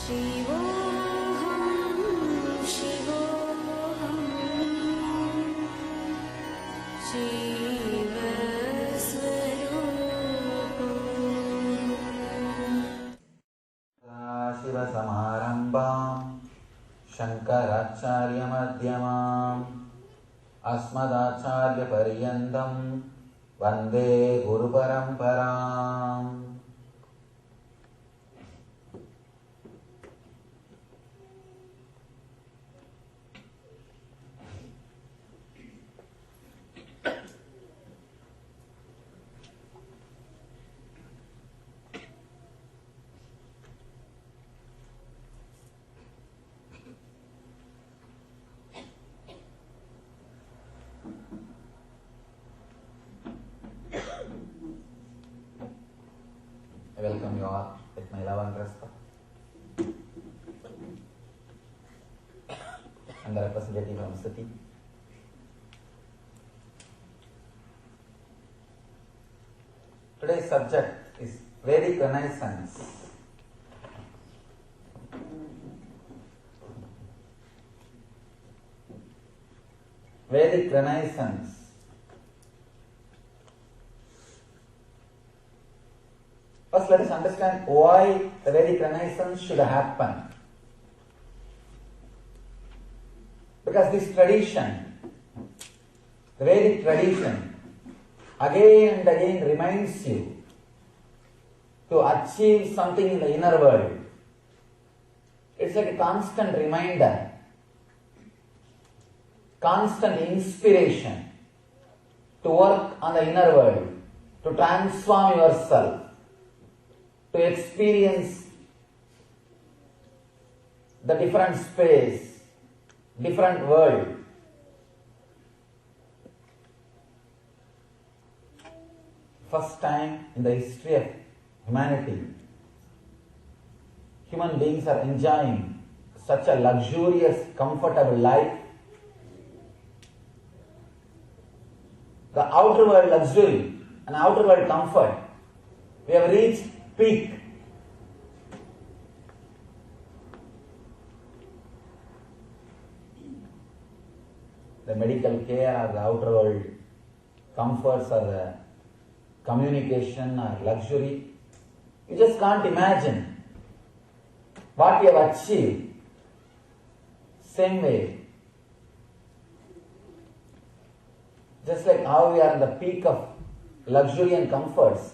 शिवसमारम्भाम् शङ्कराचार्यमध्यमाम् अस्मदाचार्यपर्यन्तम् वन्दे गुरुपरम्पराम्. I welcome you all at my love and respect. I'm the representative from City. Today's subject is Vedic Renaissance. Vedic Renaissance. First, let us understand why the Vedic Renaissance should happen. Because this tradition, the Vedic tradition, again and again reminds you to achieve something in the inner world. It's like a constant reminder, constant inspiration to work on the inner world, to transform yourself, to experience the different space, different world. First time in the history of humanity, human beings are enjoying such a luxurious, comfortable life. The outer world luxury and outer world comfort, we have reached peak. The medical care or the outer world comforts or the communication or luxury, you just can't imagine what we have achieved. Same way, just like how we are in the peak of luxury and comforts,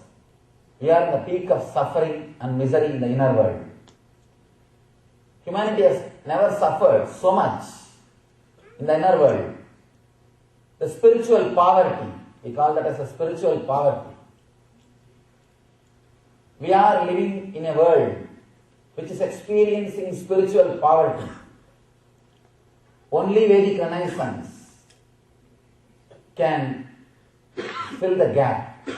we are in the peak of suffering and misery in the inner world. Humanity has never suffered so much in the inner world. The spiritual poverty, we call that as a spiritual poverty. We are living in a world which is experiencing spiritual poverty. Only Vedic Renaissance can fill the gap,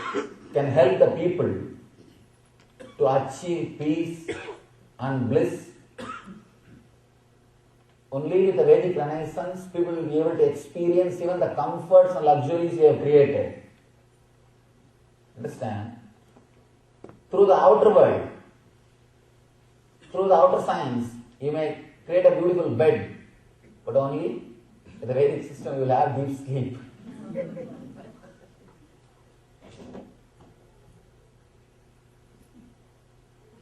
can help the people to achieve peace and bliss. Only with the Vedic Renaissance, people will be able to experience even the comforts and luxuries we have created. Understand? Through the outer world, through the outer science, you may create a beautiful bed, but only with the Vedic system you will have deep sleep.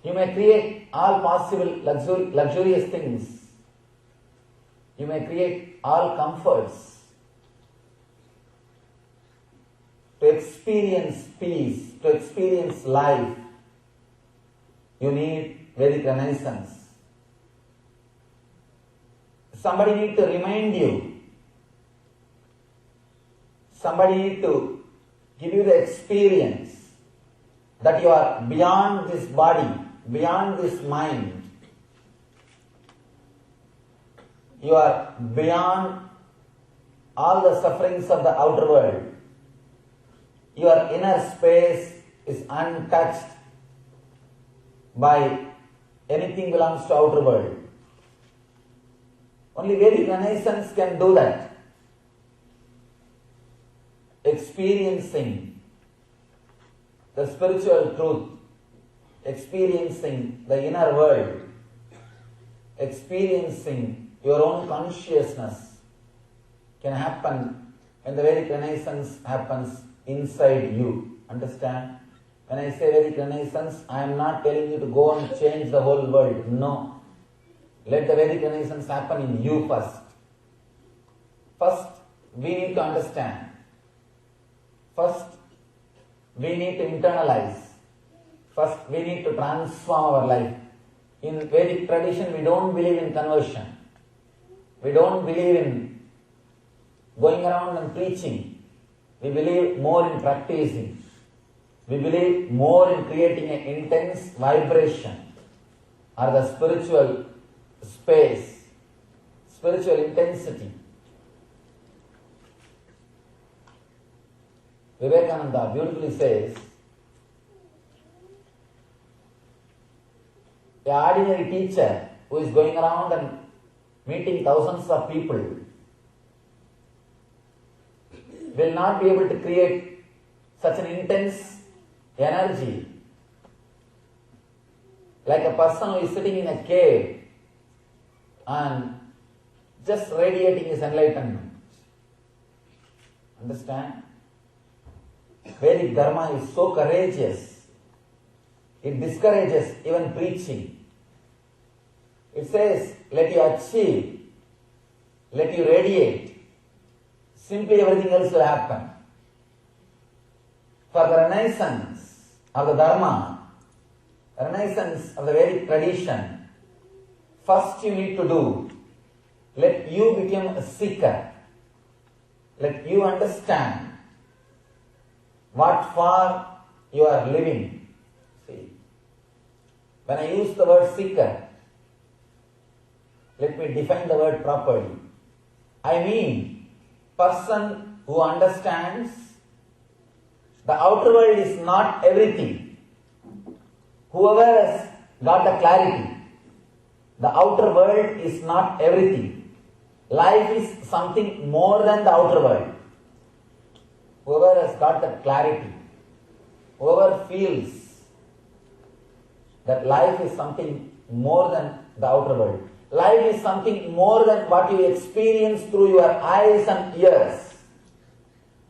You may create all possible luxurious things. You may create all comforts. To experience peace, to experience life, you need Vedic Renaissance. Somebody need to remind you. Somebody need to give you the experience that you are beyond this body, beyond this mind. You are beyond all the sufferings of the outer world. Your inner space is untouched by anything belongs to outer world. Only Vedic Renaissance can do that. Experiencing the spiritual truth, experiencing the inner world, experiencing your own consciousness can happen when the Vedic Renaissance happens inside you. Understand? When I say Vedic Renaissance, I am not telling you to go and change the whole world. No. Let the Vedic Renaissance happen in you first. First, we need to understand. First, we need to internalize. First, we need to transform our life. In Vedic tradition, we don't believe in conversion. We don't believe in going around and preaching. We believe more in practicing. We believe more in creating an intense vibration or the spiritual space, spiritual intensity. Vivekananda beautifully says, the ordinary teacher who is going around and meeting thousands of people will not be able to create such an intense energy like a person who is sitting in a cave and just radiating his enlightenment. Understand? Vedic Dharma is so courageous. It discourages even preaching. It says, let you achieve, let you radiate. Simply everything else will happen. For the renaissance of the Dharma, renaissance of the Vedic tradition, first you need to do, let you become a seeker. Let you understand what for you are living. See, when I use the word seeker, let me define the word properly. I mean, person who understands the outer world is not everything. Whoever has got the clarity, the outer world is not everything. Life is something more than the outer world. Whoever has got that clarity, whoever feels that life is something more than the outer world, life is something more than what you experience through your eyes and ears.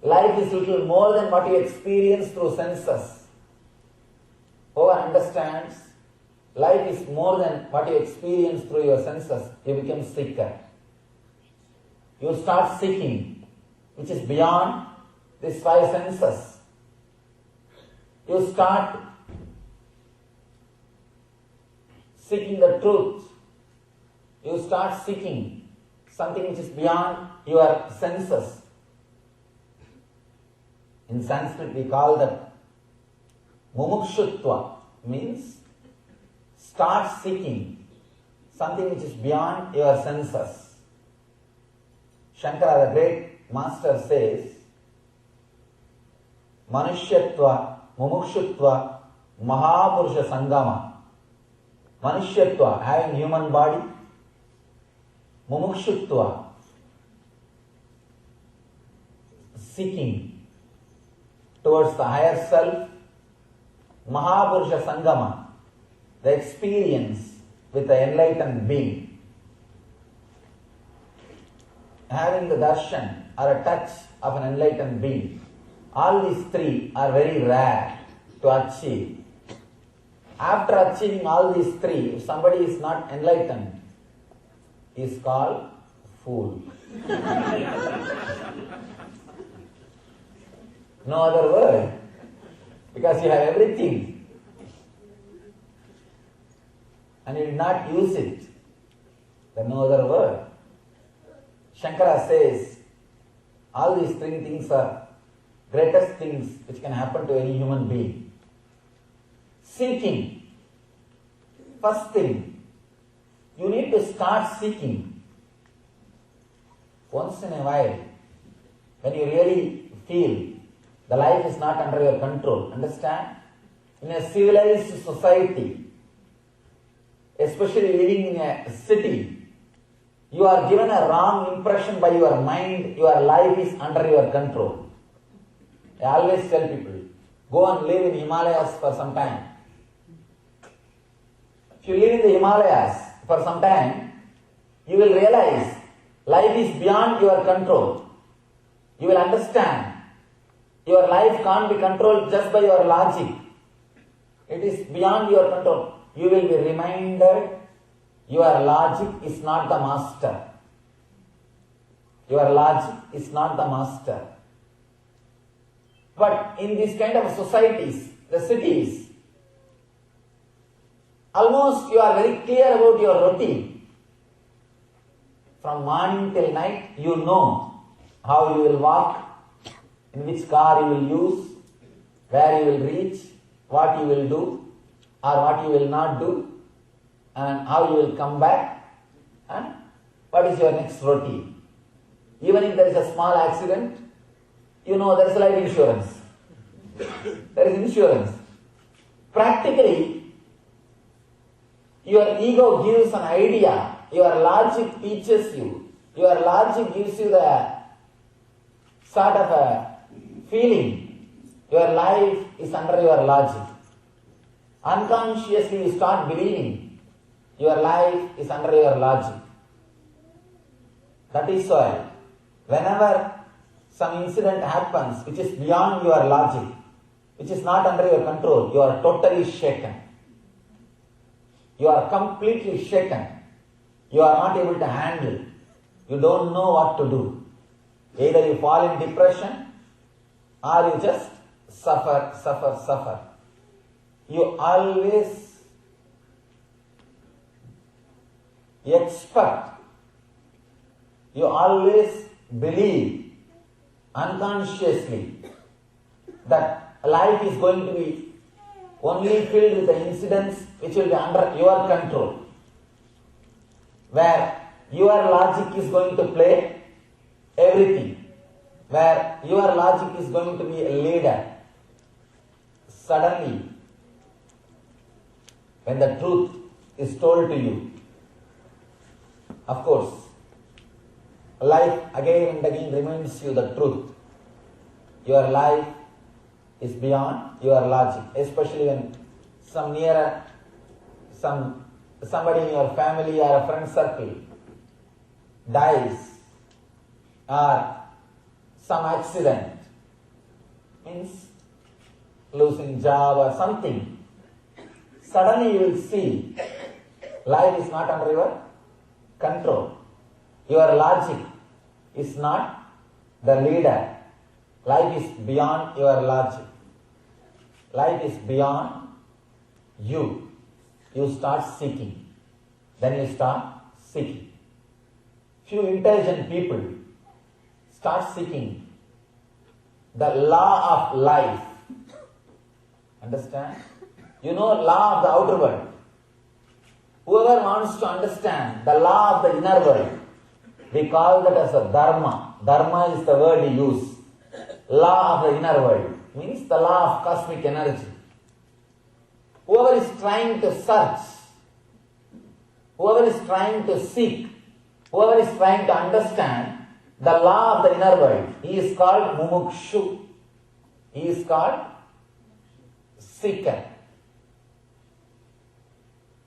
Life is little more than what you experience through senses. Whoever understands, life is more than what you experience through your senses, you become seeker. You start seeking, which is beyond these five senses. You start seeking the truth. You start seeking something which is beyond your senses. In Sanskrit we call that mumukshutva, means start seeking something which is beyond your senses. Shankara, the great master, says, Manushyatva, Mumukshutva, Mahapurusha Sangama. Manushyatva, having human body. Mumukshutva, seeking towards the higher self. Mahapurusha Sangama, the experience with the enlightened being. Having the darshan or a touch of an enlightened being. All these three are very rare to achieve. After achieving all these three, if somebody is not enlightened, he is called fool. No other word. Because you have everything and you did not use it. There is no other word. Shankara says, all these three things are greatest things which can happen to any human being. Seeking. First thing, you need to start seeking. Once in a while, when you really feel the life is not under your control, understand? In a civilized society, especially living in a city, you are given a wrong impression by your mind, your life is under your control. I always tell people, go and live in Himalayas for some time. If you live in the Himalayas for some time, you will realize life is beyond your control. You will understand your life can't be controlled just by your logic. It is beyond your control. You will be reminded your logic is not the master. Your logic is not the master. But in these kind of societies, the cities, almost you are very clear about your routine. From morning till night, you know how you will walk, in which car you will use, where you will reach, what you will do, or what you will not do, and how you will come back, and what is your next routine. Even if there is a small accident, you know there is life insurance. There is insurance. Practically, your ego gives an idea, your logic teaches you, your logic gives you the sort of a feeling, your life is under your logic. Unconsciously you start believing your life is under your logic. That is why whenever some incident happens which is beyond your logic, which is not under your control, you are totally shaken. You are completely shaken. You are not able to handle. You don't know what to do. Either you fall in depression or you just suffer. You always expect, you always believe unconsciously that life is going to be only filled with the incidents which will be under your control, where your logic is going to play everything, where your logic is going to be a leader. Suddenly, when the truth is told to you, of course, life again and again reminds you the truth. Your life is beyond your logic, especially when somebody in your family or a friend circle dies, or some accident, means losing job or something. Suddenly you will see life is not under your control. Your logic is not the leader. Life is beyond your logic. Life is beyond you. You start seeking. Then you start seeking. Few intelligent people start seeking the law of life. Understand? You know law of the outer world. Whoever wants to understand the law of the inner world, we call that as a dharma. Dharma is the word we use. Law of the inner world means the law of cosmic energy. Whoever is trying to search, whoever is trying to seek, whoever is trying to understand the law of the inner world, he is called mumukshu. He is called seeker.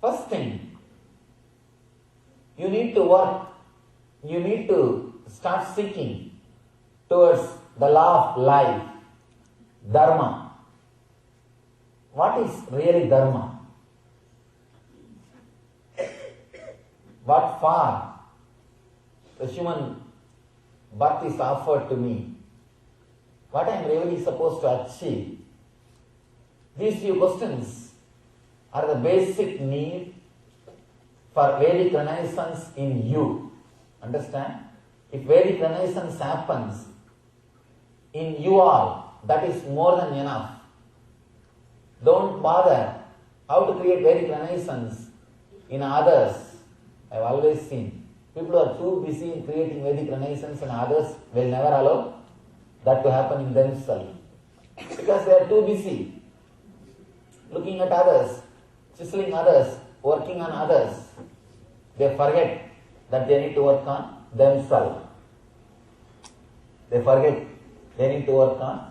First thing, you need to work, you need to start seeking towards the law of life, dharma. What is really dharma? What for the human birth is offered to me? What I am really supposed to achieve? These few questions are the basic need for Vedic Renaissance in you. Understand? If Vedic Renaissance happens in you all, that is more than enough. Don't bother how to create Vedic Renaissance in others. I have always seen people are too busy in creating Vedic Renaissance and others will never allow that to happen in themselves. Because they are too busy looking at others, chiseling others, working on others. They forget that they need to work on themselves. They forget they need to work on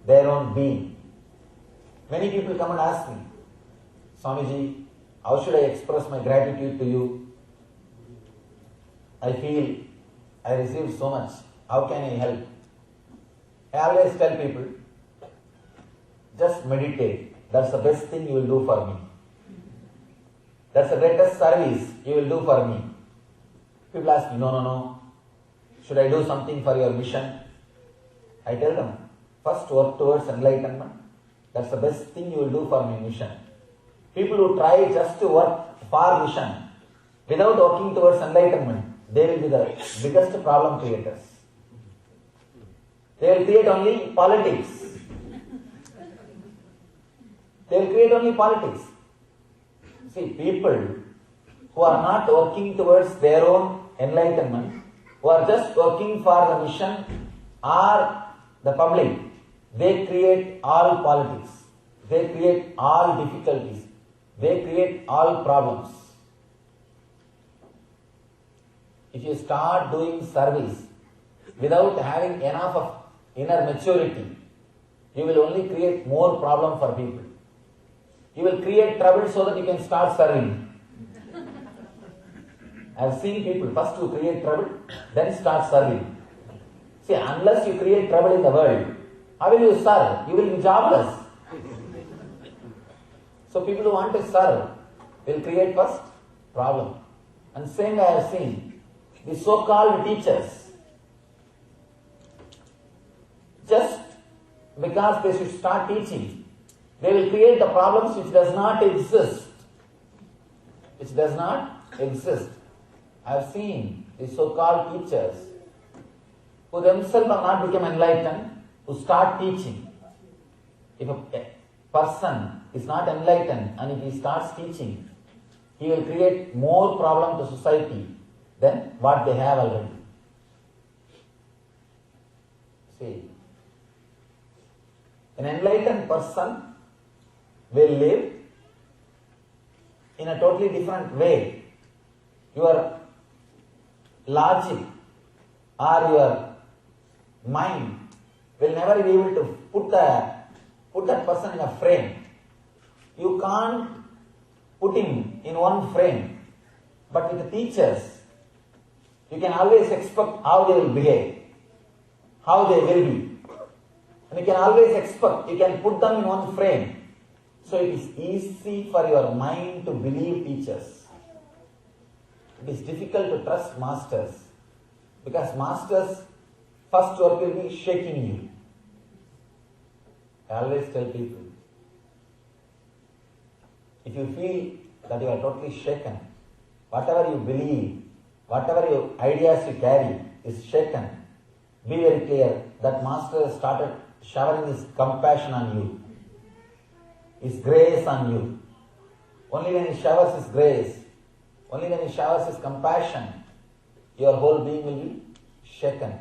their own being. Many people come and ask me, Swamiji, How should I express my gratitude to you? I feel I received so much. How can I help? I always tell people, just meditate. That's the best thing you will do for me. That's the greatest service you will do for me. People ask me, no. Should I do something for your mission? I tell them, first work towards enlightenment. That's the best thing you will do for my mission. People who try just to work for mission without working towards enlightenment, they will be the biggest problem creators. They will create only politics. They will create only politics. See, people who are not working towards their own enlightenment, who are just working for the mission or the public, they create all politics. They create all difficulties. They create all problems. If you start doing service without having enough of inner maturity, you will only create more problem for people. You will create trouble so that you can start serving. I have seen people first to create trouble, then start serving. See, unless you create trouble in the world, how will you serve? You will be jobless. So people who want to serve will create first problem. And same way I have seen the so-called teachers, just because they should start teaching, they will create the problems which does not exist. Which does not exist. I have seen the so-called teachers who themselves have not become enlightened, who start teaching. If a person is not enlightened and if he starts teaching, he will create more problem to society than what they have already. See, an enlightened person will live in a totally different way. Your logic or your mind will never be able to put that person in a frame. You can't put him in one frame. But with the teachers, you can always expect how they will behave, how they will be. And you can always expect, you can put them in one frame. So it is easy for your mind to believe teachers. It is difficult to trust masters, because masters' first work will be shaking you. I always tell people, if you feel that you are totally shaken, whatever you believe, whatever your ideas you carry is shaken, be very clear that master has started showering his compassion on you, his grace on you. Only when he showers his grace, only when he showers his compassion, your whole being will be shaken.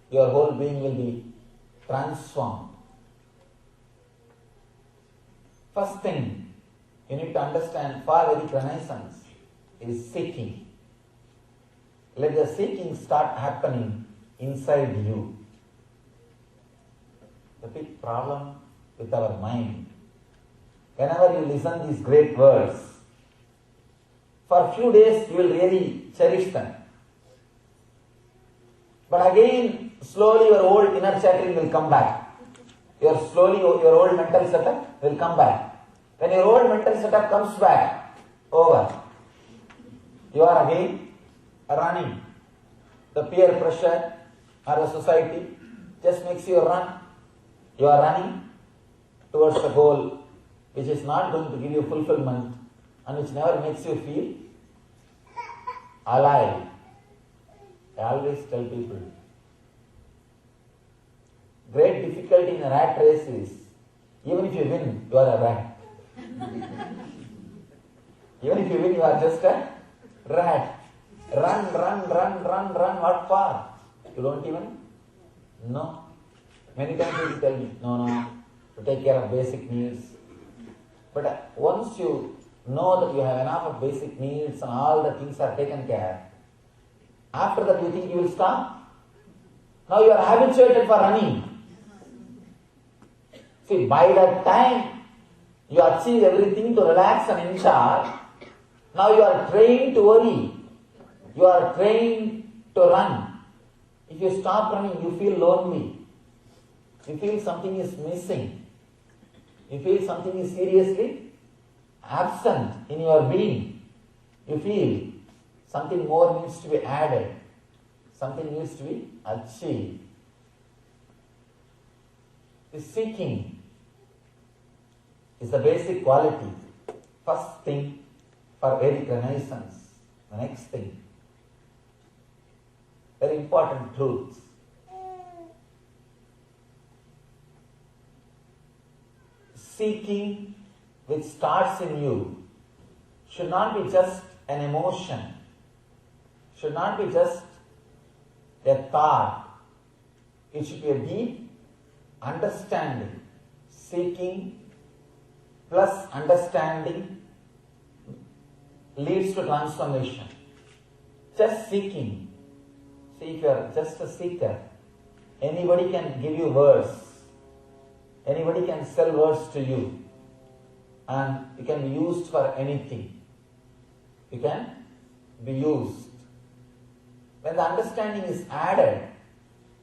Your whole being will be transformed. First thing you need to understand for Vedic Renaissance is seeking. Let the seeking start happening inside you. The big problem with our mind, whenever you listen these great words, for a few days you will really cherish them. But again, slowly your old inner chattering will come back. Slowly your old mental setup will come back. When your old mental setup comes back, over. You are again running. The peer pressure or the society just makes you run. You are running towards the goal which is not going to give you fulfillment and which never makes you feel alive. I always tell people, great difficulty in a rat race is, even if you win, you are a rat. Even if you win, you are just a rat. Run, what for? You don't even know. Many times people tell me, no, to take care of basic needs. But once you know that you have enough of basic needs and all the things are taken care, after that you think you will stop? Now you are habituated for running. See, by that time You achieve everything to relax and enjoy. Now you are trained to worry. You are trained to run. If you stop running, you feel lonely. You feel something is missing. You feel something is seriously absent in your being. You feel something more needs to be added. Something needs to be achieved. The seeking is the basic quality. First thing for Vedic Renaissance. The next thing. Very important truths. Seeking which starts in you should not be just an emotion, should not be just a thought. It should be a deep understanding. Seeking plus understanding leads to transformation. Just seeking. See, if you are just a seeker, anybody can give you words. Anybody can sell words to you. And you can be used for anything. You can be used. When the understanding is added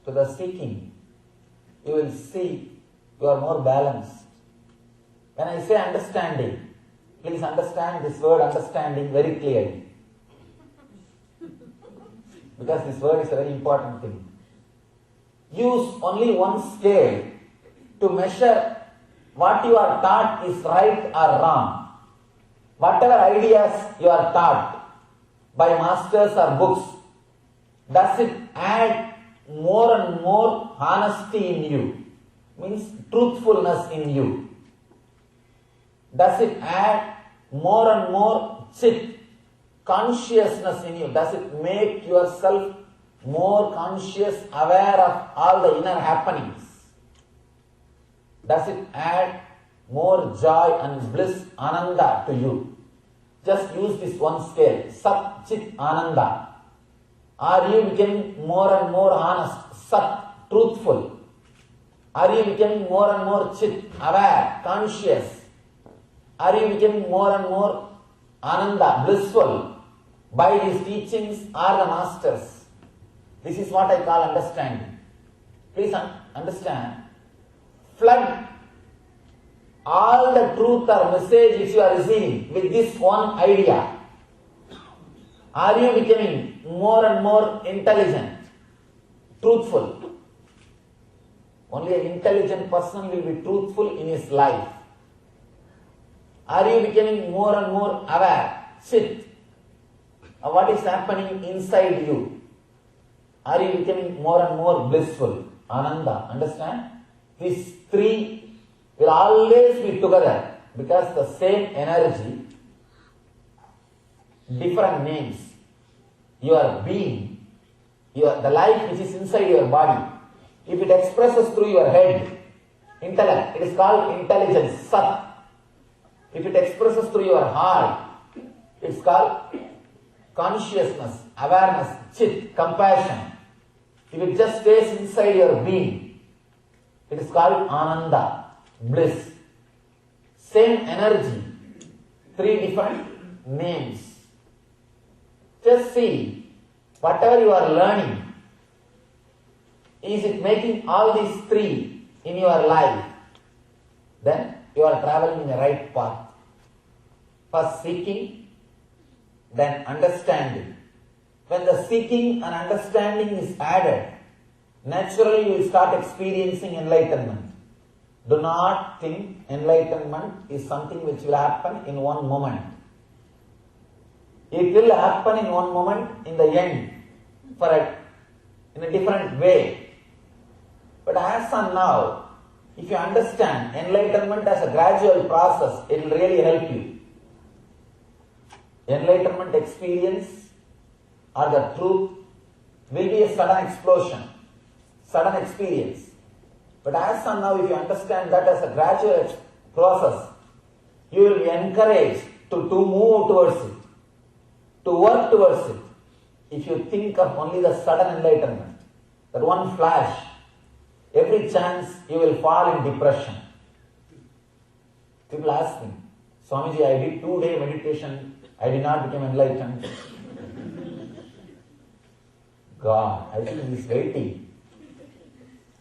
to the seeking, you will see you are more balanced. When I say understanding, please understand this word understanding very clearly. Because this word is a very important thing. Use only one scale to measure what you are taught is right or wrong. Whatever ideas you are taught by masters or books, does it add more and more honesty in you? Means truthfulness in you. Does it add more and more chit, consciousness in you? Does it make yourself more conscious, aware of all the inner happenings? Does it add more joy and bliss, ananda to you? Just use this one scale, Sat, Chit, Ananda. Are you becoming more and more honest, Sat, truthful? Are you becoming more and more Chit, aware, conscious? Are you becoming more and more Ananda, blissful by these teachings or the masters? This is what I call understanding. Please understand. Flood all the truth or message which you are receiving with this one idea. Are you becoming more and more intelligent, truthful? Only an intelligent person will be truthful in his life. Are you becoming more and more aware, Chit, of what is happening inside you? Are you becoming more and more blissful, Ananda? Understand? These three will always be together because the same energy, different names. Your being, the life which is inside your body, if it expresses through your head, intellect, it is called intelligence, Sat. If it expresses through your heart, it's called consciousness, awareness, Chit, compassion. If it just stays inside your being, it is called Ananda, bliss. Same energy, three different names. Just see, whatever you are learning, is it making all these three in your life? Then you are traveling in the right path. First seeking, then understanding. When the seeking and understanding is added, naturally you will start experiencing enlightenment. Do not think enlightenment is something which will happen in one moment. It will happen in one moment in the end, in a different way. But as and now, if you understand enlightenment as a gradual process, it will really help you. Enlightenment experience or the truth will be a sudden explosion, sudden experience. But as and now, if you understand that as a gradual process, you will be encouraged to move towards it, to work towards it. If you think of only the sudden enlightenment, that one flash, every chance you will fall in depression. People ask me, Swamiji, I did 2-day meditation, I did not become enlightened. God, I think He is waiting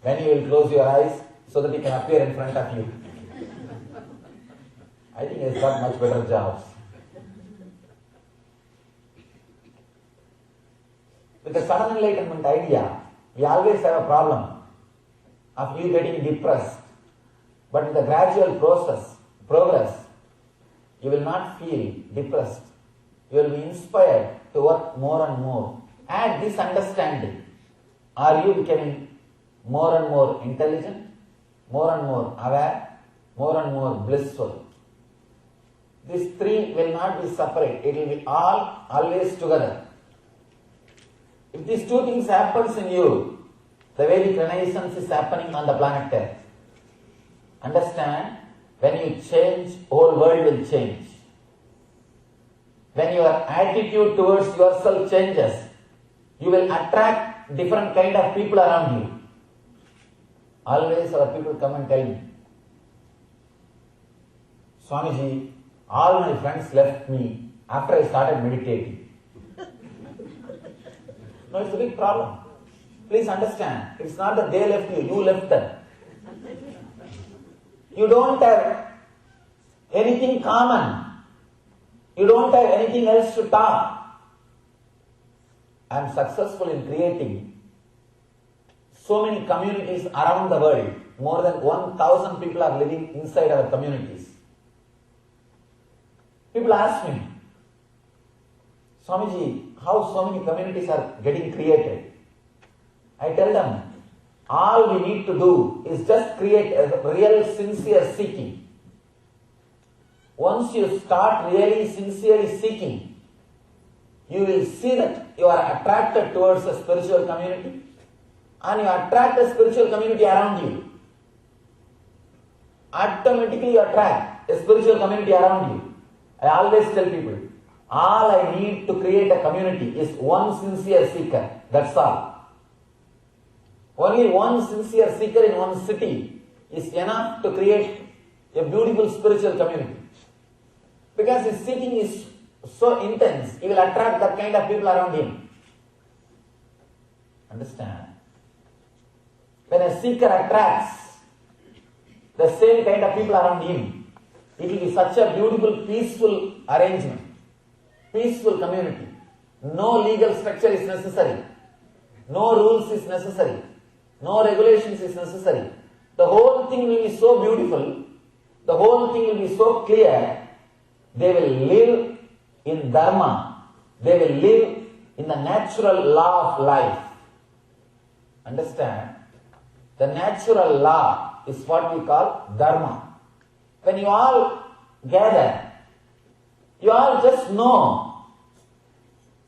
when you will close your eyes so that He can appear in front of you. I think He has got much better jobs. With the sudden enlightenment idea, we always have a problem of you getting depressed. But in the gradual progress, you will not feel depressed. You will be inspired to work more and more. Add this understanding. Are you becoming more and more intelligent, more and more aware, more and more blissful? These three will not be separate. It will be all always together. If these two things happens in you, the Vedic Renaissance is happening on the planet Earth. Understand, when you change, whole world will change. When your attitude towards yourself changes, you will attract different kind of people around you. Always our people come and tell me, Swamiji, all my friends left me after I started meditating. No, it's a big problem. Please understand, it's not that they left you, you left them. You don't have anything common. You don't have anything else to talk. I am successful in creating so many communities around the world. More than 1,000 people are living inside our communities. People ask me, Swamiji, how so many communities are getting created? I tell them, all we need to do is just create a real sincere seeking. Once you start really sincerely seeking, you will see that you are attracted towards a spiritual community and you attract a spiritual community around you. Automatically you attract a spiritual community around you. I always tell people, all I need to create a community is one sincere seeker. That's all. Only one sincere seeker in one city is enough to create a beautiful spiritual community. Because his seeking is so intense, he will attract that kind of people around him. Understand? When a seeker attracts the same kind of people around him, it will be such a beautiful, peaceful arrangement, peaceful community. No legal structure is necessary. No rules is necessary. No regulations is necessary. The whole thing will be so beautiful. The whole thing will be so clear. They will live in dharma. They will live in the natural law of life. Understand? The natural law is what we call dharma. When you all gather, you all just know.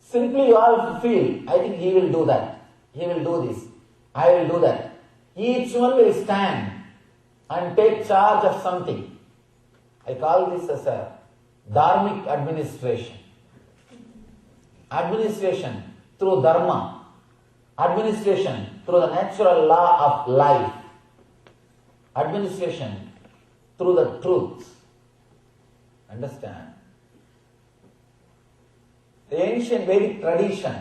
Simply you all feel, I think he will do that. He will do this. I will do that. Each one will stand and take charge of something. I call this as a dharmic administration. Administration through dharma. Administration through the natural law of life. Administration through the truth. Understand? The ancient Vedic tradition,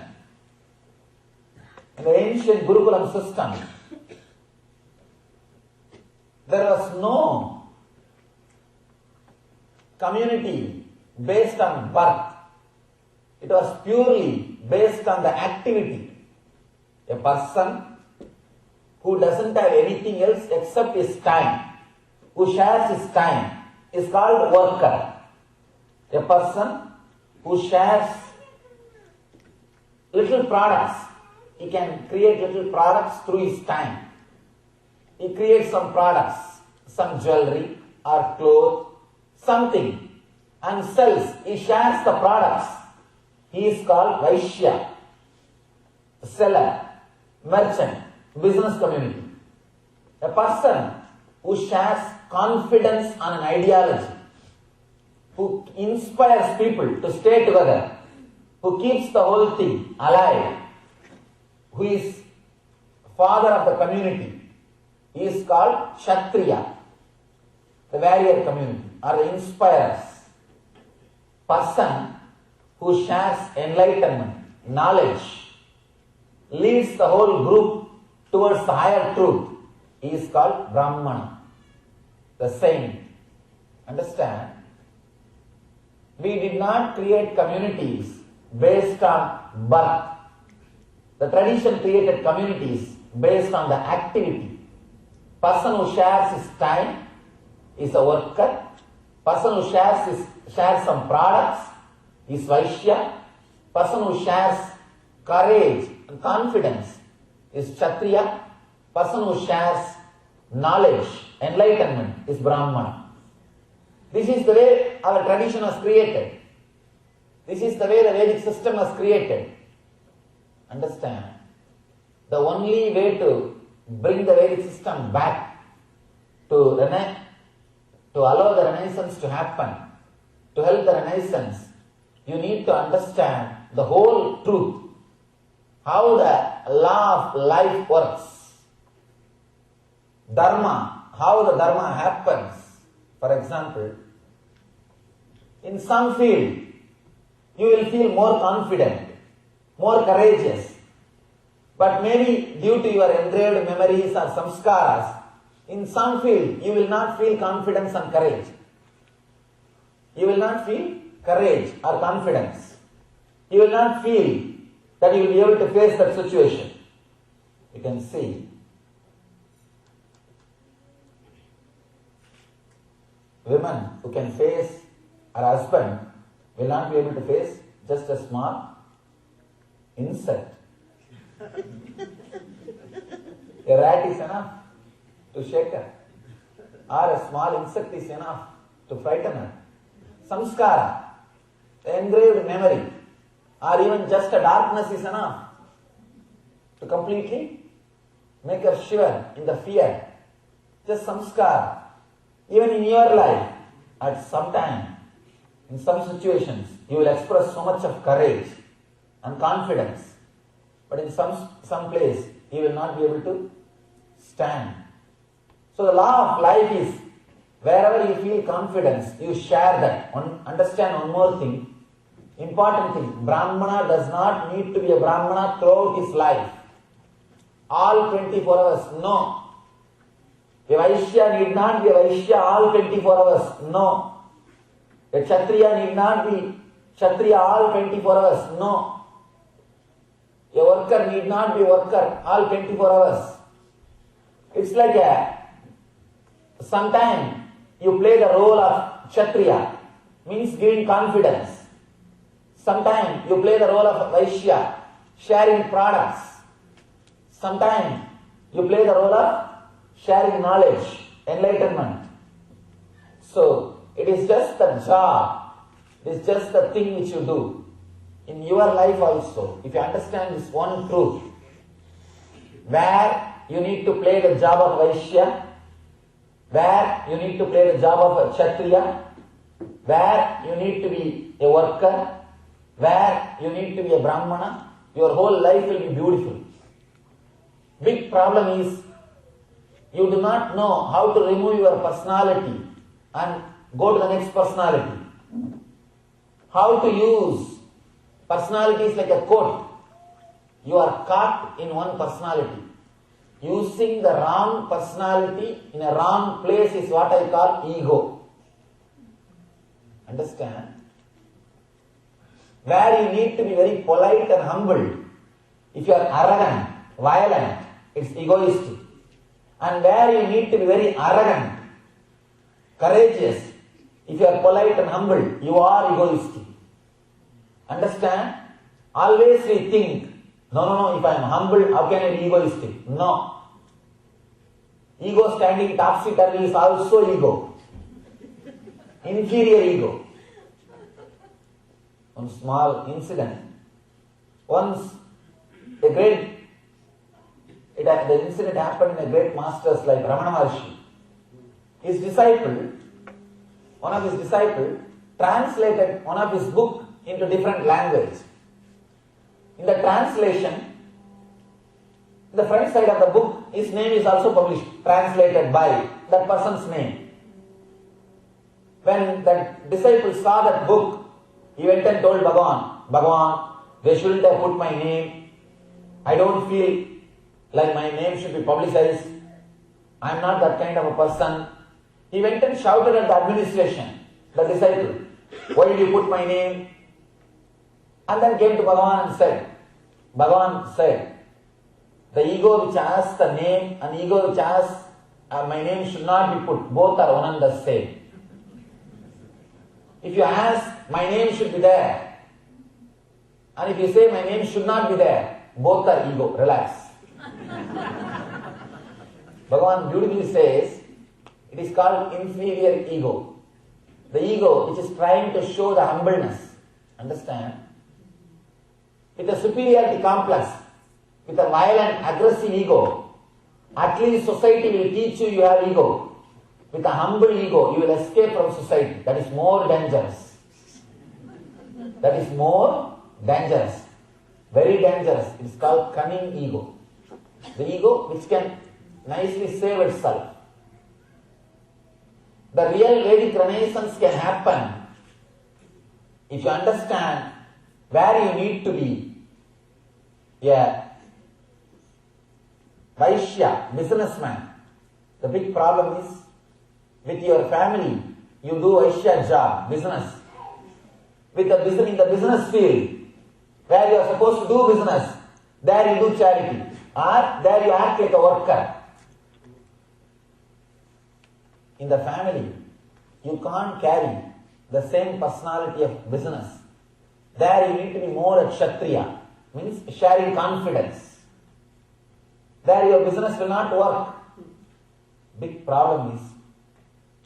in the ancient Gurukulam system, there was no community based on birth. It was purely based on the activity. A person who doesn't have anything else except his time, who shares his time, is called worker. A person who shares little products, he can create little products through his time. He creates some products, some jewelry or clothes, something, and sells. He shares the products. He is called Vaishya, seller, merchant, business community. A person who shares confidence on an ideology, who inspires people to stay together, who keeps the whole thing alive, who is father of the community, he is called Kshatriya, the warrior community. or inspires. Person who shares enlightenment, knowledge, leads the whole group towards the higher truth. He is called Brahmana, the saint. Understand? We did not create communities based on birth. The tradition created communities based on the activity. Person who shares his time is a worker. Person who shares some products is Vaishya. Person who shares courage and confidence is Kshatriya. Person who shares knowledge, enlightenment is Brahmana. This is the way our tradition was created. This is the way the Vedic system was created. Understand? The only way to bring the Vedic system back, to allow the Renaissance to happen, to help the Renaissance, you need to understand the whole truth, how the law of life works, dharma, how the dharma happens. For example, in some field, you will feel more confident, more courageous. But maybe due to your engraved memories or samskaras, in some field, you will not feel confidence and courage. You will not feel courage or confidence. You will not feel that you will be able to face that situation. You can see. Women who can face her husband will not be able to face just a small insect. A rat is enough to shake her, or a small insect is enough to frighten her. Samskara, the engraved memory, or even just a darkness is enough to completely make her shiver in the fear. Just samskara. Even in your life, at some time, in some situations, you will express so much of courage and confidence. But in some place, you will not be able to stand. So the law of life is, wherever you feel confidence, you share that. Understand one more thing, important thing. Brahmana does not need to be a Brahmana throughout his life. All 24 hours, no. A Vaishya need not be a Vaishya all 24 hours, no. A Kshatriya need not be Kshatriya all 24 hours, no. A worker need not be worker all 24 hours. It's like sometime you play the role of Kshatriya, means giving confidence. Sometime you play the role of Vaishya, sharing products. Sometime you play the role of sharing knowledge, enlightenment. So, it is just the job, it is just the thing which you do. In your life also, if you understand this one truth, where you need to play the job of Vaishya, where you need to play the job of a Kshatriya, where you need to be a worker, where you need to be a Brahmana, your whole life will be beautiful. Big problem is, you do not know how to remove your personality and go to the next personality. How to use personality is like a coat. You are caught in one personality. Using the wrong personality in a wrong place is what I call ego. Understand? Where you need to be very polite and humble. If you are arrogant, violent, it's egoistic. And where you need to be very arrogant, courageous, if you are polite and humble, you are egoistic. Understand? Always we think, no, if I am humble, how can I be egoistic? No. Ego standing topsy-turvy is also ego. Inferior ego. One small incident. Once, the incident happened in a great masters like Ramana Maharshi. His disciple, one of his disciples, translated one of his book into different language. In the translation, the front side of the book, his name is also published, translated by that person's name. When the disciple saw that book, he went and told Bhagavan, they shouldn't have put my name. I don't feel like my name should be publicized. I am not that kind of a person. He went and shouted at the administration, the disciple, why did you put my name? And then came to Bhagavan and Bhagavan said, the ego which asks the name and ego which asks my name should not be put. Both are one and the same. If you ask, my name should be there. And if you say, my name should not be there, both are ego. Relax. Bhagavan beautifully says, it is called inferior ego. The ego which is trying to show the humbleness. Understand? With a superiority complex, with a violent, aggressive ego, at least society will teach you have ego. With a humble ego, you will escape from society. That is more dangerous. That is more dangerous. Very dangerous. It is called cunning ego. The ego which can nicely save itself. The real Vedic Renaissance can happen if you understand where you need to be a Vaishya, businessman. The big problem is with your family, you do Vaishya job, business. With the business, in the business field, where you are supposed to do business, there you do charity. Or there you act like a worker. In the family, you can't carry the same personality of business. There you need to be more a Kshatriya, means sharing confidence. There your business will not work. Big problem is,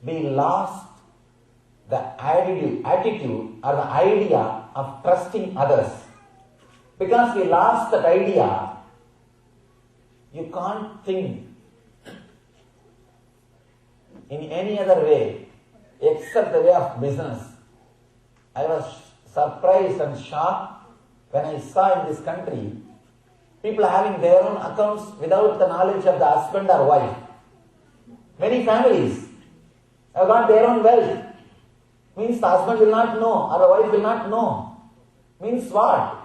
we lost the attitude or the idea of trusting others. Because we lost that idea, you can't think in any other way except the way of business. I was surprised and shocked when I saw in this country people having their own accounts without the knowledge of the husband or wife. Many families have got their own wealth. Means the husband will not know or the wife will not know. Means what?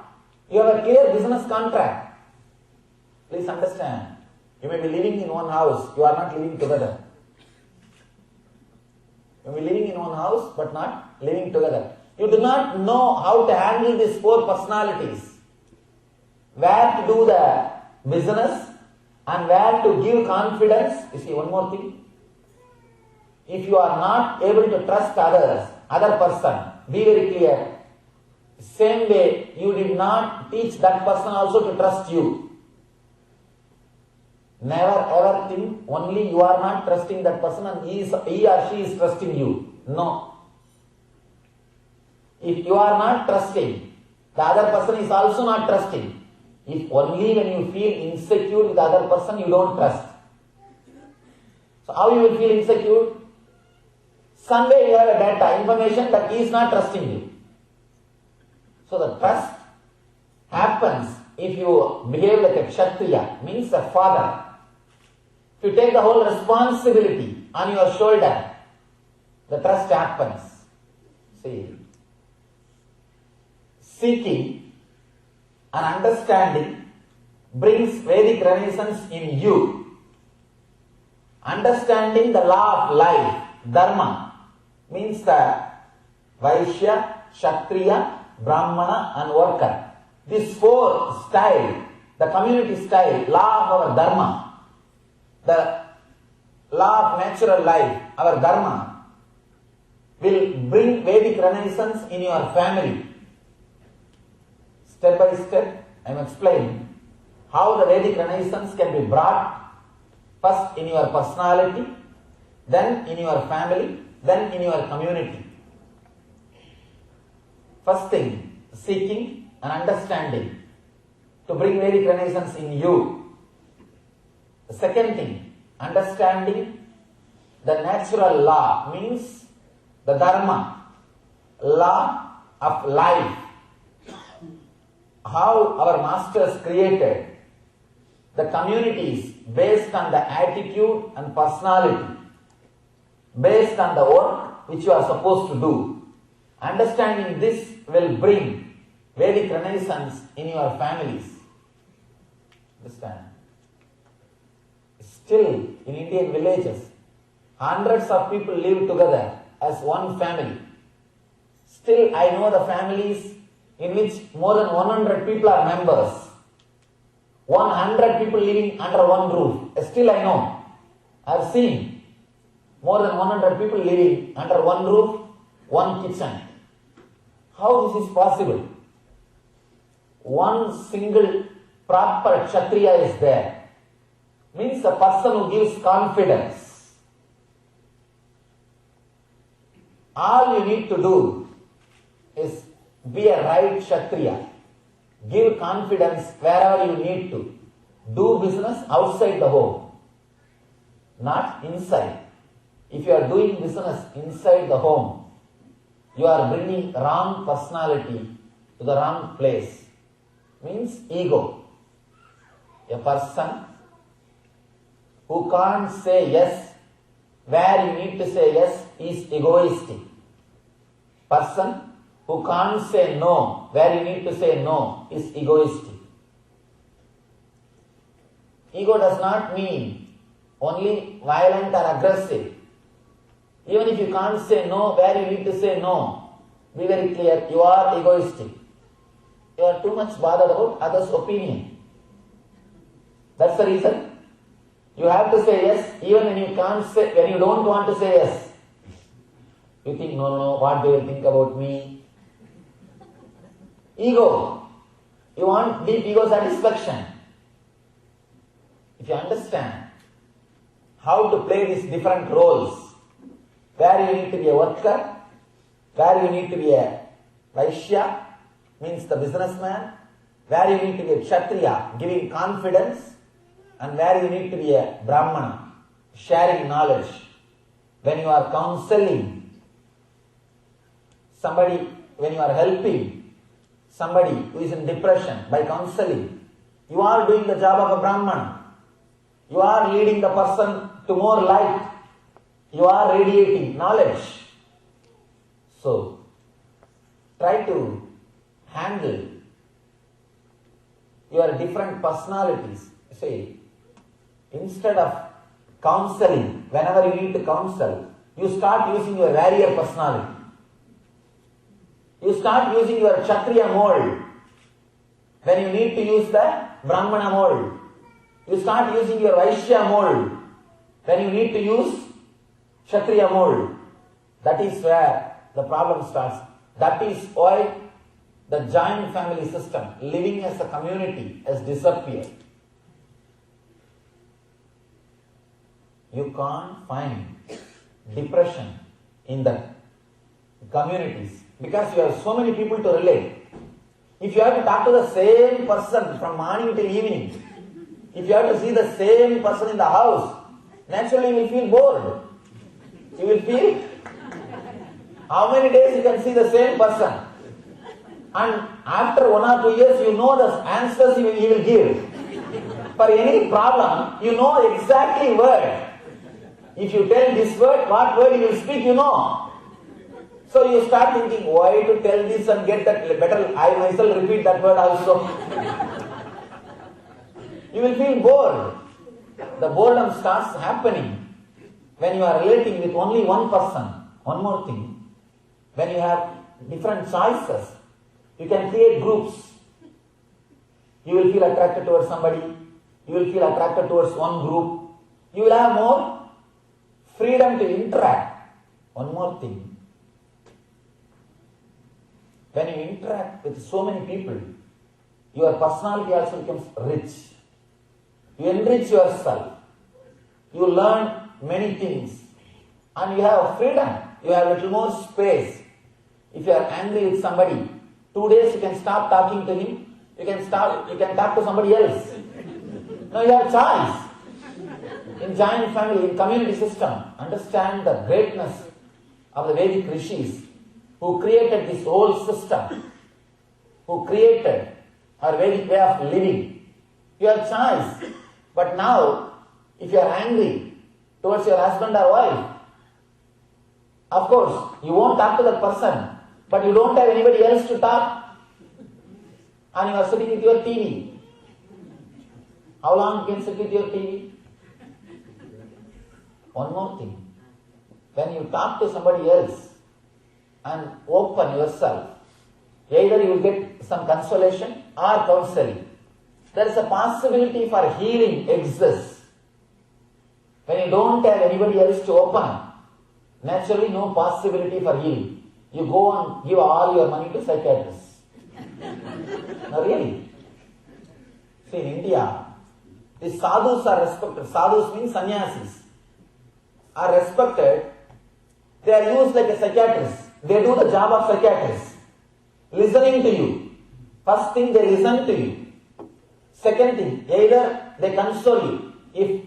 You have a clear business contract. Please understand. You may be living in one house, you are not living together. You may be living in one house but not living together. You do not know how to handle these four personalities. Where to do the business and where to give confidence. You see, one more thing. If you are not able to trust others, other person, be very clear. Same way, you did not teach that person also to trust you. Never ever think only you are not trusting that person and he or she is trusting you. No. If you are not trusting, the other person is also not trusting. If only when you feel insecure with the other person, you don't trust. So how you will feel insecure? Somewhere you have a data, information that he is not trusting you. So the trust happens if you behave like a Kshatriya, means a father. If you take the whole responsibility on your shoulder, the trust happens. See, seeking and understanding brings Vedic Renaissance in you. Understanding the law of life, Dharma, means the Vaishya, Kshatriya, Brahmana and worker. These four style, the community style, law of our Dharma, the law of natural life, our Dharma, will bring Vedic Renaissance in your family. Step by step, I am explaining how the Vedic Renaissance can be brought first in your personality, then in your family, then in your community. First thing, seeking and understanding to bring Vedic Renaissance in you. The second thing, understanding the natural law, means the Dharma, law of life. How our masters created the communities based on the attitude and personality, based on the work which you are supposed to do. Understanding this will bring Vedic renaissance in your families. Understand? Still, in Indian villages, hundreds of people live together as one family. Still, I know the families in which more than 100 people are members. 100 people living under one roof. Still, I know. I have seen more than 100 people living under one roof, one kitchen. How this is possible? One single proper Kshatriya is there. Means the person who gives confidence. All you need to do is be a right Kshatriya. Give confidence wherever you need to. Do business outside the home, not inside. If you are doing business inside the home, you are bringing wrong personality to the wrong place. Means ego. A person who can't say yes where you need to say yes is egoistic. Person who can't say no where you need to say no is egoistic. Ego does not mean only violent or aggressive. Even if you can't say no where you need to say no, be very clear, you are egoistic. You are too much bothered about others' opinion. That's the reason. You have to say yes even when you can't say, when you don't want to say yes. You think, no, what they will think about me? Ego. You want deep ego satisfaction. If you understand how to play these different roles, where you need to be a worker, where you need to be a Vaishya, means the businessman, where you need to be a Kshatriya, giving confidence, and where you need to be a Brahmana, sharing knowledge. When you are counseling somebody, when you are helping somebody who is in depression by counseling, you are doing the job of a Brahman. You are leading the person to more light. You are radiating knowledge. So, try to handle your different personalities. See, instead of counseling, whenever you need to counsel, you start using your warrior personality. You start using your Kshatriya mold. When you need to use the Brahmana mold, you start using your Vaishya mold. When you need to use Kshatriya mold, that is where the problem starts. That is why the joint family system, living as a community, has disappeared. You can't find depression in the communities because you have so many people to relate. If you have to talk to the same person from morning till evening, if you have to see the same person in the house, naturally you will feel bored. You will feel, how many days you can see the same person? And after 1 or 2 years, you know the answers he will give. For any problem, you know exactly word. If you tell this word, what word he will speak, you know. So you start thinking, why to tell this and get that better, I myself repeat that word also. You will feel bored. The boredom starts happening when you are relating with only one person. One more thing, when you have different choices, you can create groups. You will feel attracted towards somebody. You will feel attracted towards one group. You will have more freedom to interact. One more thing, when you interact with so many people, your personality also becomes rich. You enrich yourself. You learn many things. And you have freedom. You have a little more space. If you are angry with somebody, 2 days you can stop talking to him. You can talk to somebody else. Now you have choice. In giant family, in community system, understand the greatness of the Vedic rishis who created this whole system, who created our Vedic way of living. You have choice. But now, if you are angry towards your husband or wife, Of course, you won't talk to that person, but you don't have anybody else to talk. And you are sitting with your TV. How long you can sit with your TV? One more thing. When you talk to somebody else and open yourself, either you will get some consolation or counseling. There is a possibility for healing exists. When you don't have anybody else to open, naturally no possibility for healing. You go and give all your money to psychiatrists. No, really. See, in India, the sadhus are respected. Sadhus means sannyasis. Are respected. They are used like a psychiatrist. They do the job of psychiatrist. Listening to you. First thing, they listen to you. Second thing, either they console you. If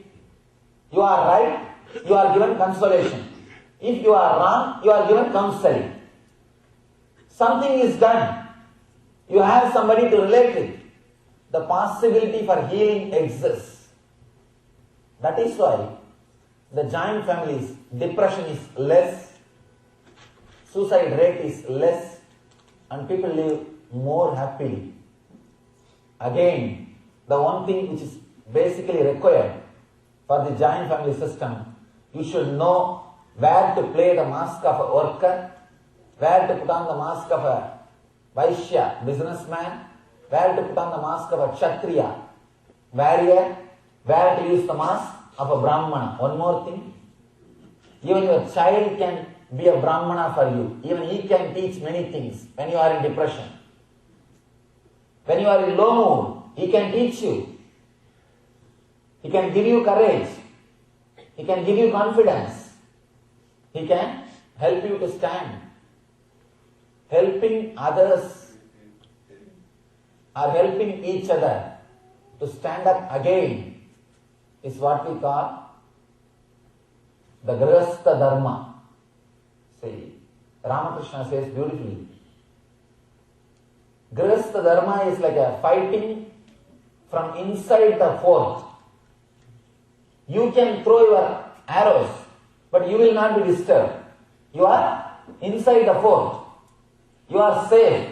you are right, you are given consolation. If you are wrong, you are given counseling. Something is done. You have somebody to relate with. The possibility for healing exists. That is why the joint families, depression is less, suicide rate is less, and people live more happily. Again, the one thing which is basically required for the joint family system, you should know where to play the mask of a worker, where to put on the mask of a Vaishya, businessman, where to put on the mask of a Kshatriya, warrior, where to use the mask of a Brahmana. One more thing, even your child can be a Brahmana for you. Even he can teach many things when you are in depression. When you are in low mood, he can teach you. He can give you courage. He can give you confidence. He can help you to stand. Helping others or helping each other to stand up again is what we call the Grihastha Dharma. See, Ramakrishna says beautifully, Grihastha Dharma is like a fighting from inside the fort. You can throw your arrows, but you will not be disturbed. You are inside the fort. You are safe,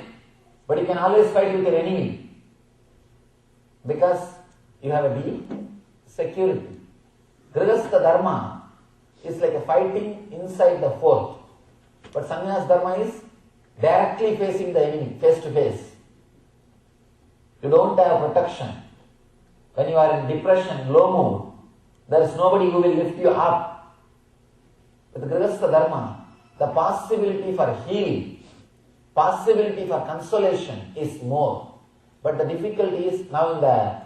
but you can always fight with your enemy because you have a deep security. Grihastha Dharma is like a fighting inside the fort, but Sannyas Dharma is directly facing the enemy, face to face. You don't have protection. When you are in depression, low mood, there is nobody who will lift you up. With Grihastha Dharma, the possibility for healing, possibility for consolation is more. But the difficulty is now in the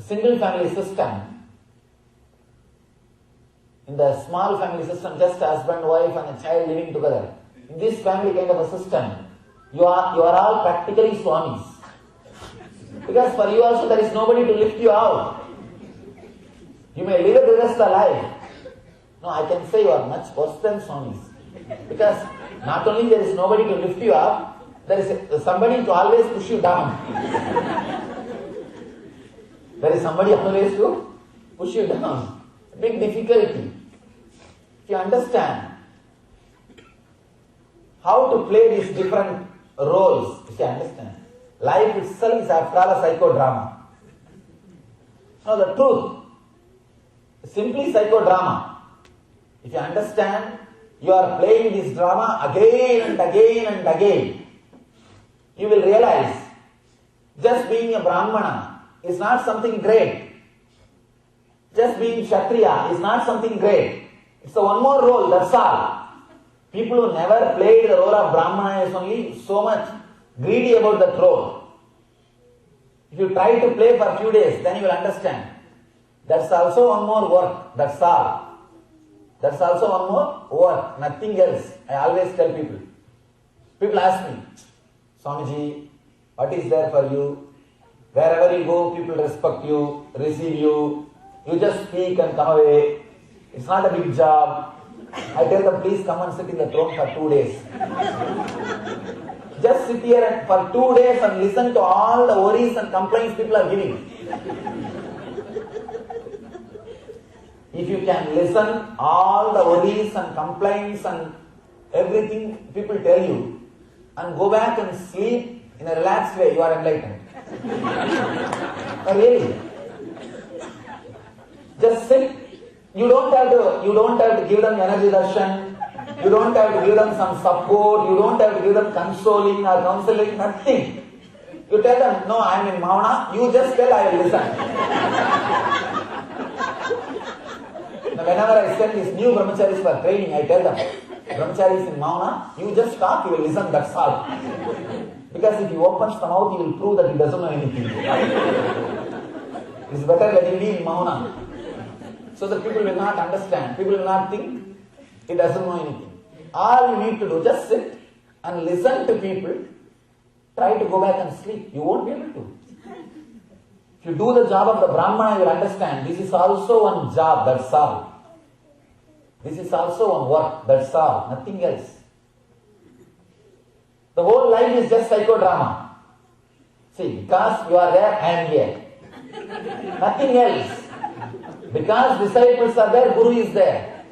single family system, in the small family system, just husband, wife and a child living together. In this family kind of a system, you are all practically swamis. Because for you also there is nobody to lift you out. You may live a Grihastha life. No, I can say you are much worse than swamis. Because not only there is nobody to lift you up, there is somebody to always push you down. There is somebody always to push you down. Big difficulty. If you understand how to play these different roles, if you understand, life itself is after all a psychodrama. Now the truth, simply psychodrama. If you understand, you are playing this drama again and again and again. You will realize just being a Brahmana is not something great. Just being Kshatriya is not something great. It's a one more role, that's all. People who never played the role of Brahmana is only so much greedy about that role. If you try to play for a few days, then you will understand. That's also one more work, that's all. That's also one more work, nothing else. I always tell people. People ask me, Swamiji, what is there for you? Wherever you go, people respect you, receive you. You just speak and come away. It's not a big job. I tell them, please come and sit in the throne for 2 days. Just sit here for 2 days and listen to all the worries and complaints people are giving. If you can listen all the worries and complaints and everything people tell you and go back and sleep in a relaxed way, you are enlightened. Really? Just sit. You don't have to give them energy darshan. You don't have to give them some support. You don't have to give them consoling or counseling. Nothing. You tell them, no, I am in Mauna. You just tell, I will listen. Now, whenever I send these new brahmacharis for training, I tell them, brahmacharis in Mauna, you just talk, you will listen, that's all. Because if he opens the mouth, he will prove that he doesn't know anything. It's better let him be in Mauna. So that people will not understand. People will not think he doesn't know anything. All you need to do, just sit and listen to people. Try to go back and sleep. You won't be able to. If you do the job of the Brahmana, you will understand. This is also one job, that's all. This is also one work, that's all. Nothing else. The whole life is just psychodrama. See, because you are there, I am here. Nothing else. Because disciples are there, Guru is there.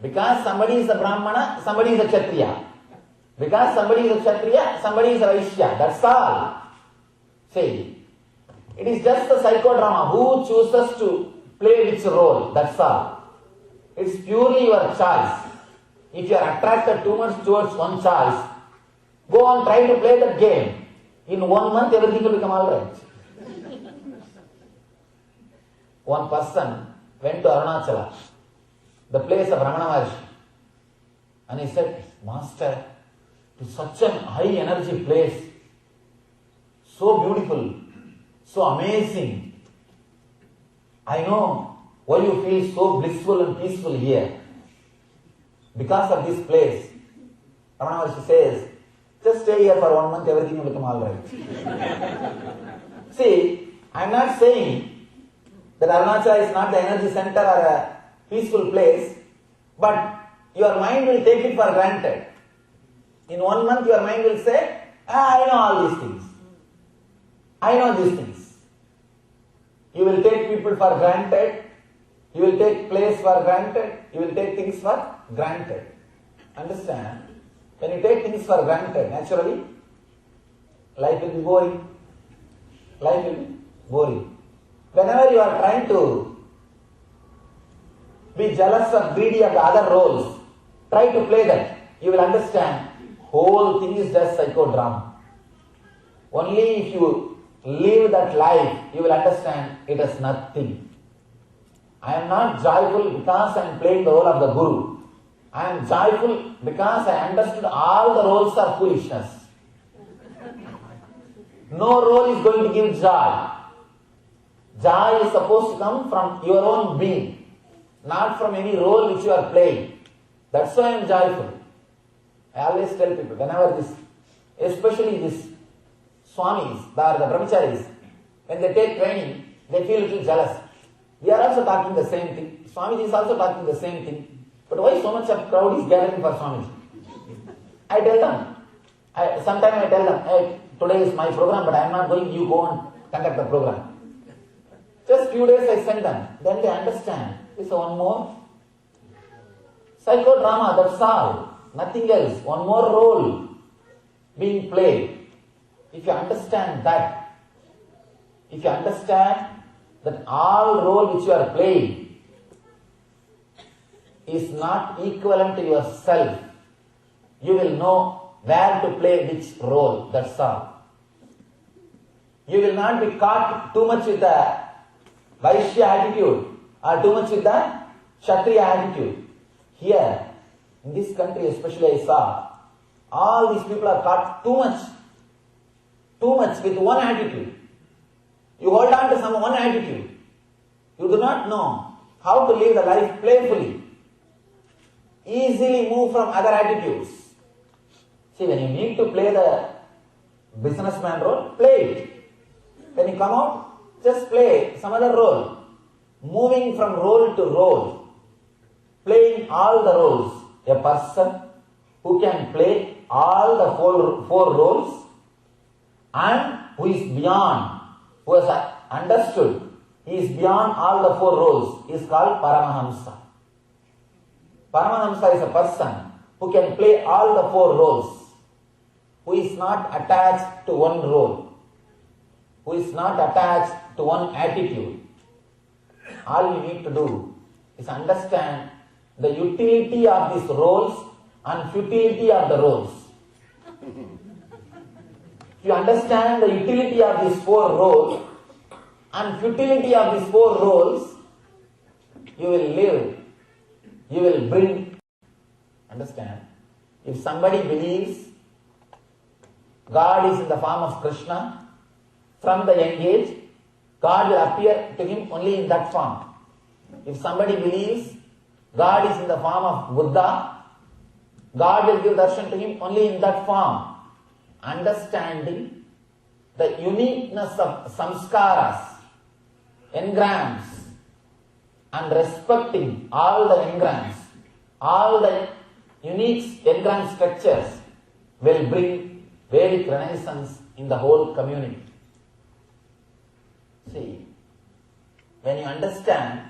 Because somebody is a Brahmana, somebody is a Kshatriya. Because somebody is a Kshatriya, somebody is a Vaishya. That's all. See, it is just a psychodrama. Who chooses to play which role? That's all. It's purely your choice. If you are attracted too much towards one choice, go on, try to play that game. In 1 month, everything will become alright. One person went to Arunachala, the place of Ramana Maharshi, and he said, Master, to such a high energy place, so beautiful, so amazing. I know why you feel so blissful and peaceful here. Because of this place. Ramana Maharshi says, just stay here for 1 month, everything will become alright. See, I am not saying that Arunachala is not the energy center or a peaceful place, but your mind will take it for granted. In 1 month your mind will say, I know all these things. I know these things. You will take people for granted. You will take place for granted. You will take things for granted. Understand? When you take things for granted, naturally, life will be boring. Life will be boring. Whenever you are trying to be jealous or greedy of the other roles, try to play that. You will understand, whole thing is just psychodrama. Only if you live that life, you will understand it is nothing. I am not joyful because I am playing the role of the Guru. I am joyful because I understood all the roles are foolishness. No role is going to give joy. Joy is supposed to come from your own being, not from any role which you are playing. That's why I am joyful. I always tell people, whenever this, especially these Swamis, the Brahmacharis, when they take training, they feel a little jealous. We are also talking the same thing. Swamiji is also talking the same thing. But why so much of crowd is gathering for Swamiji? I tell them, sometimes I tell them, hey, today is my program, but I am not going, you go and conduct the program. Just few days I send them. Then they understand. It's one more psychodrama, that's all. Nothing else. One more role being played. If you understand that, if you understand that all role which you are playing is not equivalent to yourself, you will know where to play which role, that's all. You will not be caught too much with the Vaishya attitude or too much with the Kshatriya attitude. Here, in this country especially I saw, all these people are caught too much with one attitude. You hold on to some one attitude. You do not know how to live the life playfully. Easily move from other attitudes. See, when you need to play the businessman role, play it. When you come out, just play some other role. Moving from role to role. Playing all the roles. A person who can play all the four roles and who is beyond, who has understood he is beyond all the four roles, he is called Paramahamsa. Paramahamsa is a person who can play all the four roles, who is not attached to one role, who is not attached to one attitude. All you need to do is understand the utility of these roles and futility of the roles. If you understand the utility of these four roles and futility of these four roles, you will live, you will bring. Understand? If somebody believes God is in the form of Krishna, from the young age, God will appear to him only in that form. If somebody believes God is in the form of Buddha, God will give darshan to him only in that form. Understanding the uniqueness of samskaras, engrams, and respecting all the engrams, all the unique engram structures will bring Vedic renaissance in the whole community. See, when you understand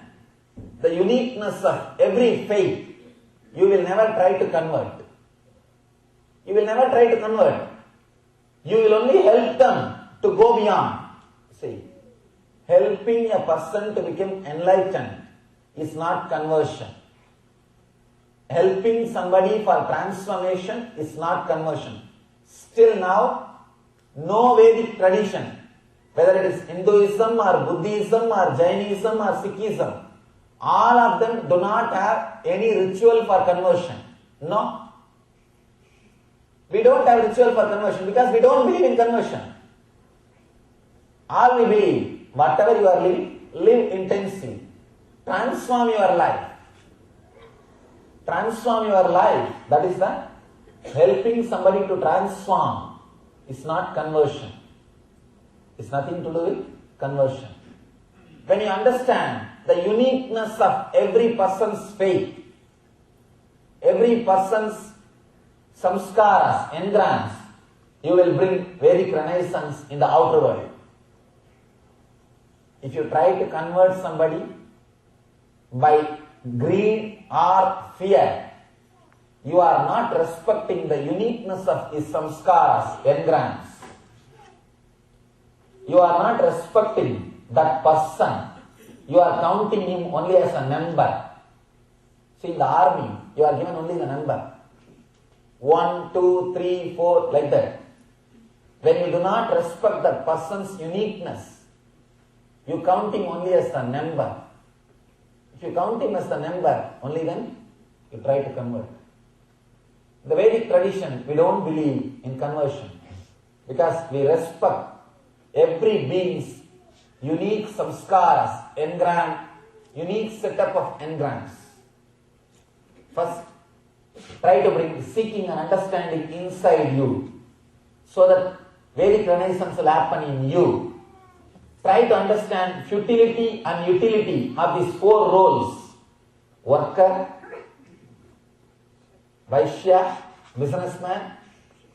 the uniqueness of every faith, you will never try to convert. You will never try to convert. You will only help them to go beyond. See, helping a person to become enlightened is not conversion. Helping somebody for transformation is not conversion. Still now, no Vedic tradition, whether it is Hinduism or Buddhism or Jainism or Sikhism, all of them do not have any ritual for conversion. No. We don't have ritual for conversion because we don't believe in conversion. All we believe, whatever you are living, live intensely. Transform your life. Transform your life. That is the helping somebody to transform. It's not conversion. It's nothing to do with conversion. When you understand the uniqueness of every person's faith, every person's samskaras, engrams, you will bring Vedic renaissance in the outer world. If you try to convert somebody by greed or fear, you are not respecting the uniqueness of his samskaras, engrams. You are not respecting that person. You are counting him only as a number. See, in the army, you are given only the number. 1, 2, 3, 4, like that. When you do not respect that person's uniqueness, you count him only as the number. If you count him as the number, only then you try to convert. In the Vedic tradition, we don't believe in conversion because we respect every being's unique samskaras, engram, unique setup of engrams. First, try to bring seeking and understanding inside you so that Vedic renaissance will happen in you. Try to understand futility and utility of these four roles: worker, Vaishya, businessman,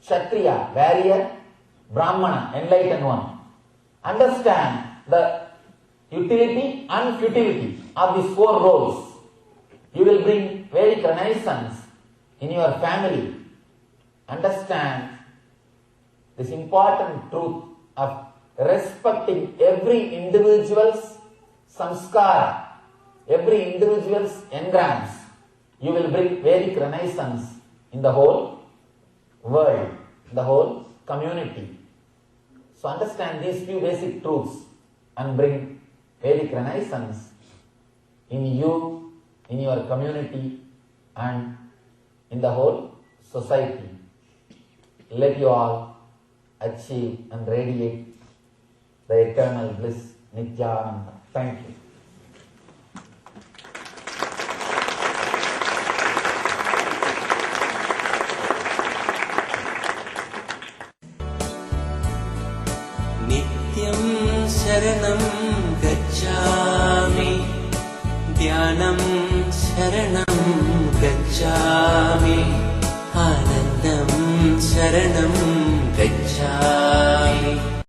Kshatriya, warrior, Brahmana, enlightened one. Understand the utility and futility of these four roles. You will bring Vedic renaissance in your family. Understand this important truth of respecting every individual's samskara, every individual's engrams. You will bring Vedic renaissance in the whole world, the whole community. So understand these few basic truths and bring Vedic renaissance in you, in your community, and in the whole society. Let you all achieve and radiate the eternal bliss, Nityananda. Thank you. Nityam Sharanam Gacchami, Dhyanam Sharanam Gacchami, Anandam Sharanam